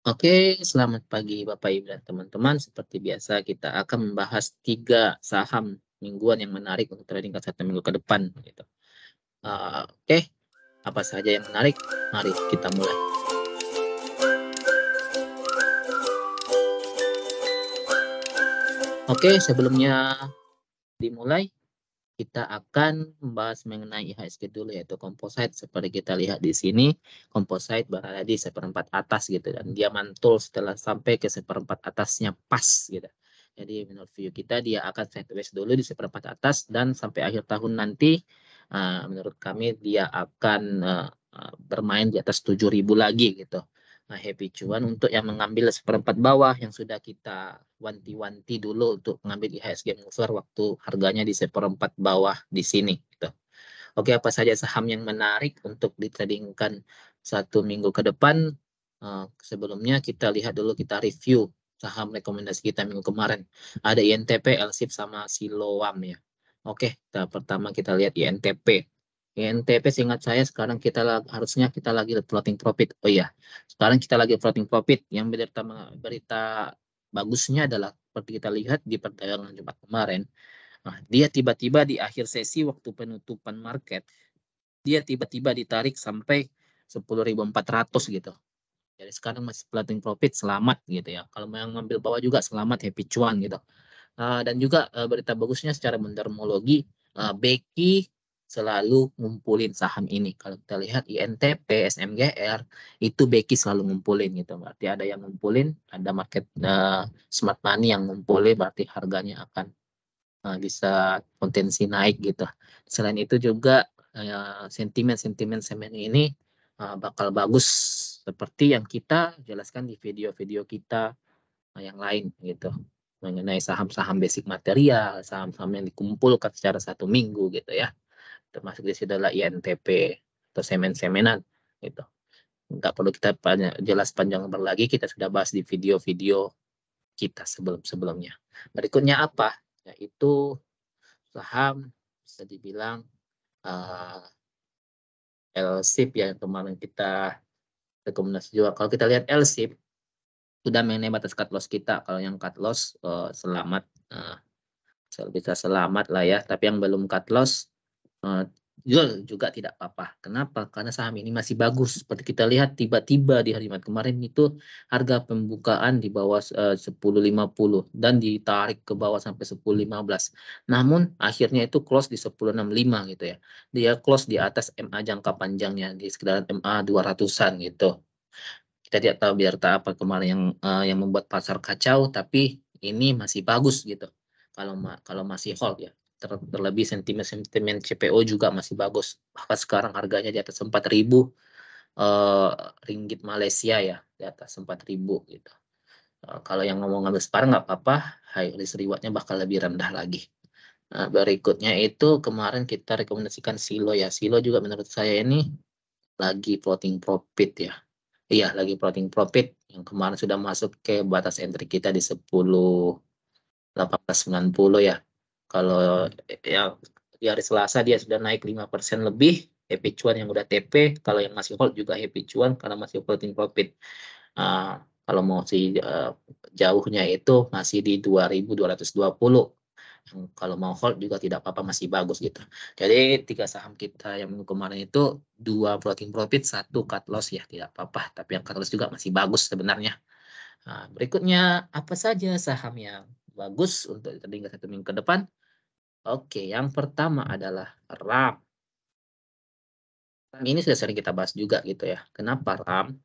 Oke, selamat pagi Bapak Ibu dan teman-teman. Seperti biasa kita akan membahas 3 saham mingguan yang menarik untuk trading ke 1 minggu ke depan gitu. Oke, apa saja yang menarik? Mari kita mulai. Oke, sebelumnya dimulai, kita akan membahas mengenai IHSG dulu, yaitu composite. Seperti kita lihat di sini, composite berada di seperempat atas gitu, dan dia mantul setelah sampai ke seperempat atasnya pas gitu. Jadi menurut view kita dia akan sideways dulu di seperempat atas, dan sampai akhir tahun nanti menurut kami dia akan bermain di atas 7.000 lagi gitu. Nah, happy cuan untuk yang mengambil seperempat bawah yang sudah kita wanti-wanti dulu untuk mengambil IHSG mover waktu harganya di seperempat bawah di sini gitu. Oke, apa saja saham yang menarik untuk ditradingkan 1 minggu ke depan? Sebelumnya kita lihat dulu, kita review saham rekomendasi kita minggu kemarin. Ada INTP, LSIP, sama Siloam ya. Oke, pertama kita lihat INTP. INTP seingat saya sekarang harusnya kita lagi floating profit. Oh iya, sekarang kita lagi floating profit. Yang berita bagusnya adalah seperti kita lihat di perdagangan Jumat kemarin. Nah, dia tiba-tiba di akhir sesi waktu penutupan market, dia tiba-tiba ditarik sampai 10.400 gitu. Jadi sekarang masih floating profit, selamat gitu ya. Kalau mau yang ngambil bawah juga selamat, happy cuan gitu. Dan juga berita bagusnya secara mendermologi, Becky selalu ngumpulin saham ini. Kalau kita lihat INTP, SMGR, itu Becky selalu ngumpulin gitu. Berarti ada yang ngumpulin, ada market smart money yang ngumpulin, berarti harganya akan bisa potensi naik gitu. Selain itu juga sentimen-sentimen semen ini bakal bagus seperti yang kita jelaskan di video-video kita yang lain gitu, mengenai saham-saham basic material, saham-saham yang dikumpulkan secara 1 minggu gitu ya. Termasuk di situ adalah INTP atau semen-semenan gitu. Nggak perlu kita jelas panjang lebar lagi, kita sudah bahas di video-video kita sebelum-sebelumnya. Berikutnya apa? Yaitu saham bisa dibilang uh, LSIP ya, yang kemarin kita rekomendasi juga. Kalau kita lihat LSIP sudah mengenai batas cut loss kita. Kalau yang cut loss selamat, bisa selamat lah ya. Tapi yang belum cut loss jual juga tidak apa-apa. Kenapa? Karena saham ini masih bagus. Seperti kita lihat tiba-tiba di hari Jumat kemarin itu harga pembukaan di bawah 10.50 dan ditarik ke bawah sampai 10.15. Namun akhirnya itu close di 10.65 gitu ya. Dia close di atas MA jangka panjangnya di sekitar MA 200-an gitu. Kita tidak tahu biar apa kemarin yang membuat pasar kacau, tapi ini masih bagus gitu. Kalau masih hold ya. Terlebih sentimen CPO juga masih bagus. Bahkan sekarang harganya di atas 4.000 ringgit Malaysia ya, di atas 4.000 gitu. Kalau yang ngomong ngambil sekarang nggak apa-apa, high risk rewardnya bakal lebih rendah lagi. Berikutnya itu kemarin kita rekomendasikan Silo ya. Silo juga menurut saya ini lagi floating profit ya. Iya, lagi floating profit yang kemarin sudah masuk ke batas entry kita di 10.1890 ya. Kalau ya di hari Selasa dia sudah naik 5% lebih, happy cuan yang udah TP. Kalau yang masih hold juga happy cuan karena masih floating profit. Kalau mau jauhnya itu masih di 2.220. Kalau mau hold juga tidak apa-apa, masih bagus gitu. Jadi 3 saham kita yang minggu kemarin itu 2 floating profit, 1 cut loss ya, tidak apa-apa. Tapi yang cut loss juga masih bagus sebenarnya. Berikutnya apa saja saham yang bagus untuk trading 1 minggu ke depan? Oke, yang pertama adalah RAM. RAM ini sudah sering kita bahas juga gitu ya. Kenapa RAM?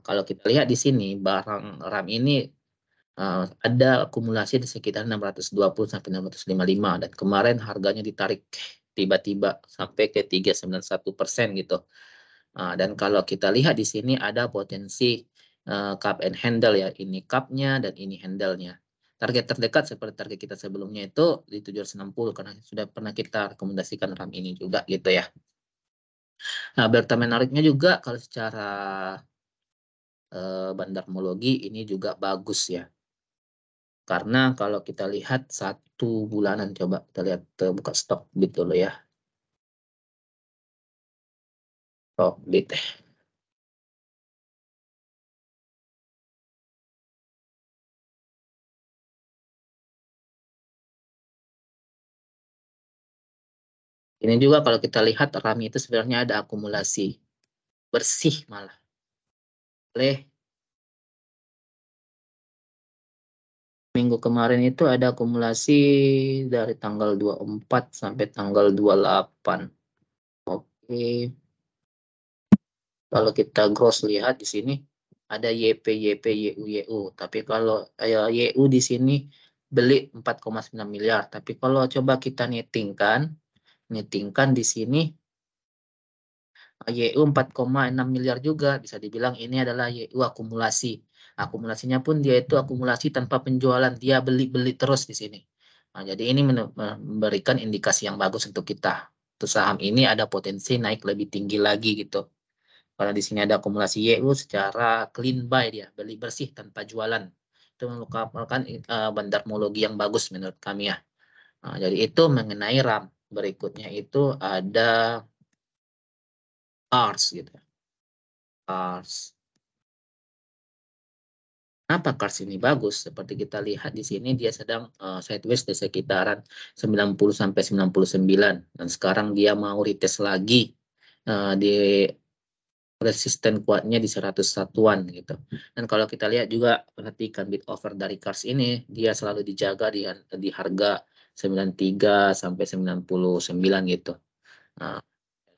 Kalau kita lihat di sini barang RAM ini ada akumulasi di sekitar 620 sampai 655, dan kemarin harganya ditarik tiba-tiba sampai ke 391% gitu. Dan kalau kita lihat di sini ada potensi cup and handle ya, ini cupnya dan ini handle-nya. Target terdekat seperti target kita sebelumnya itu di 760 karena sudah pernah kita rekomendasikan RAM ini juga gitu ya. Nah, berita menariknya juga kalau secara bandarmologi ini juga bagus ya. Karena kalau kita lihat 1 bulanan, coba kita lihat buka stok bit dulu ya. Stok bit. Ini juga kalau kita lihat RAM itu sebenarnya ada akumulasi bersih malah. Oleh minggu kemarin itu ada akumulasi dari tanggal 24 sampai tanggal 28. Oke. Kalau kita gross lihat di sini ada YP, YP, YU, YU. Tapi kalau YU di sini beli 4,9 miliar. Tapi kalau coba kita nettingkan di sini YU 4,6 miliar juga. Bisa dibilang ini adalah YU akumulasi. Akumulasinya pun dia itu akumulasi tanpa penjualan. Dia beli-beli terus di sini. Nah, jadi ini memberikan indikasi yang bagus untuk kita. Untuk saham ini ada potensi naik lebih tinggi lagi gitu. Karena di sini ada akumulasi YU secara clean buy dia. Beli bersih tanpa jualan. Itu merupakan bandarmologi yang bagus menurut kami ya. Nah, jadi itu mengenai RAM. Berikutnya itu ada CARS gitu. CARS. Kenapa CARS ini bagus? Seperti kita lihat di sini dia sedang sideways di sekitaran 90 sampai 99 dan sekarang dia mau retest lagi di resisten kuatnya di 100 satuan gitu. Dan kalau kita lihat juga perhatikan bid offer dari CARS ini dia selalu dijaga di harga 93 sampai 99 gitu. Nah,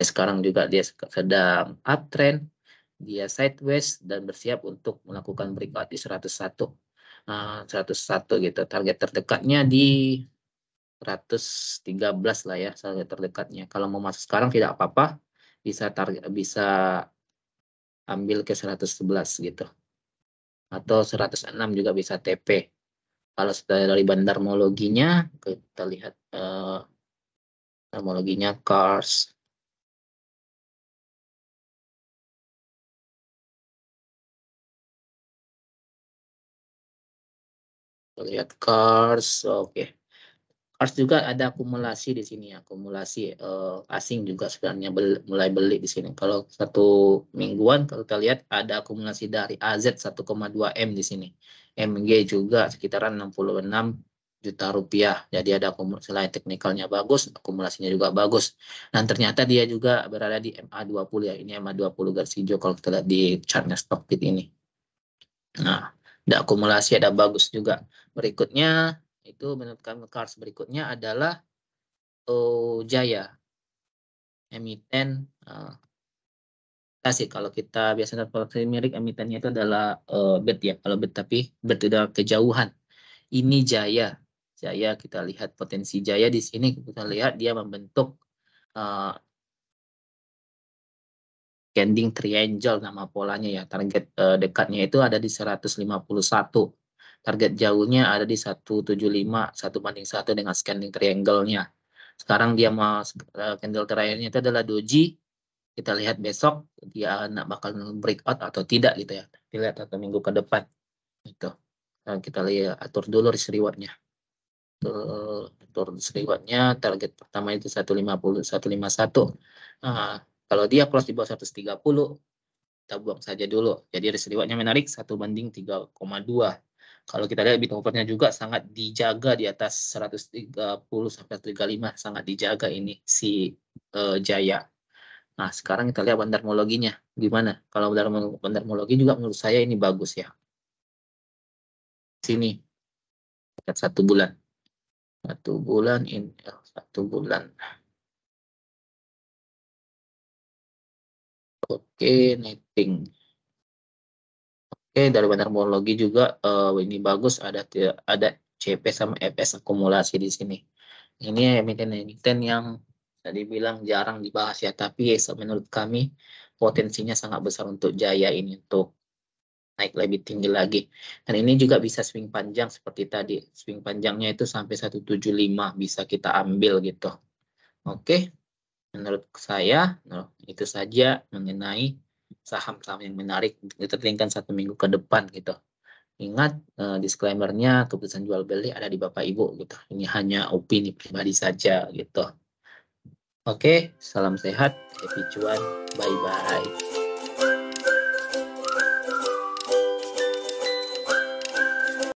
sekarang juga dia sedang uptrend, dia sideways dan bersiap untuk melakukan breakout di 101. 101 gitu. Target terdekatnya di 113 lah ya, target terdekatnya. Kalau mau masuk sekarang tidak apa-apa, bisa ambil ke 111 gitu. Atau 106 juga bisa TP. Kalau dari bandarmologinya kita lihat bandarmologinya CARS. Kita lihat CARS, oke. CARS juga ada akumulasi di sini, akumulasi asing juga sebenarnya mulai beli di sini. Kalau satu mingguan kalau kita lihat ada akumulasi dari AZ 1,2 M di sini. MG juga sekitaran 66 juta rupiah. Jadi ada akumulasi, selain teknikalnya bagus, akumulasinya juga bagus. Dan ternyata dia juga berada di MA20 ya. Ini MA20 garis hijau kalau kita lihat di chartnya Stockbit ini. Nah, ada akumulasi, ada bagus juga. Berikutnya itu menurut kami CARS berikutnya adalah Jaya emiten sih kalau kita biasanya mirip emitennya itu adalah BET ya, kalau BET tapi BET udah kejauhan. Ini Jaya kita lihat potensi Jaya di sini, kita lihat dia membentuk candle triangle nama polanya ya. Target dekatnya itu ada di 151. Target jauhnya ada di 175, 1:1 dengan scanning triangle-nya. Sekarang dia mau candle triangle-nya itu adalah doji. Kita lihat besok dia bakal breakout atau tidak gitu ya. Kita lihat atau minggu ke depan. Gitu. Kita lihat atur dulu risk reward-nya. Atur risk reward-nya target pertama itu 150, 151. Nah, kalau dia close di bawah 130, kita buang saja dulu. Jadi risk reward-nya menarik 1:3,2. Kalau kita lihat bid offer-nya juga sangat dijaga di atas 130 sampai 135, sangat dijaga ini si Jaya. Nah, sekarang kita lihat bandarmologinya gimana. Kalau bandarmologi juga menurut saya ini bagus ya. Sini lihat 1 bulan. 1 bulan ini 1 bulan. Oke, netting. Oke, dari bandarmologi juga ini bagus, ada CP sama FS akumulasi di sini. Ini emiten yang tadi bilang jarang dibahas ya, tapi menurut kami potensinya sangat besar untuk Jaya ini untuk naik lebih tinggi lagi. Dan ini juga bisa swing panjang seperti tadi. Swing panjangnya itu sampai 175 bisa kita ambil gitu. Oke, menurut saya itu saja mengenai saham-saham yang menarik untuk ditertingkan 1 minggu ke depan gitu. Ingat disclaimer-nya keputusan jual beli ada di Bapak Ibu gitu. Ini hanya opini pribadi saja gitu. Oke, salam sehat, happy cuan, bye bye.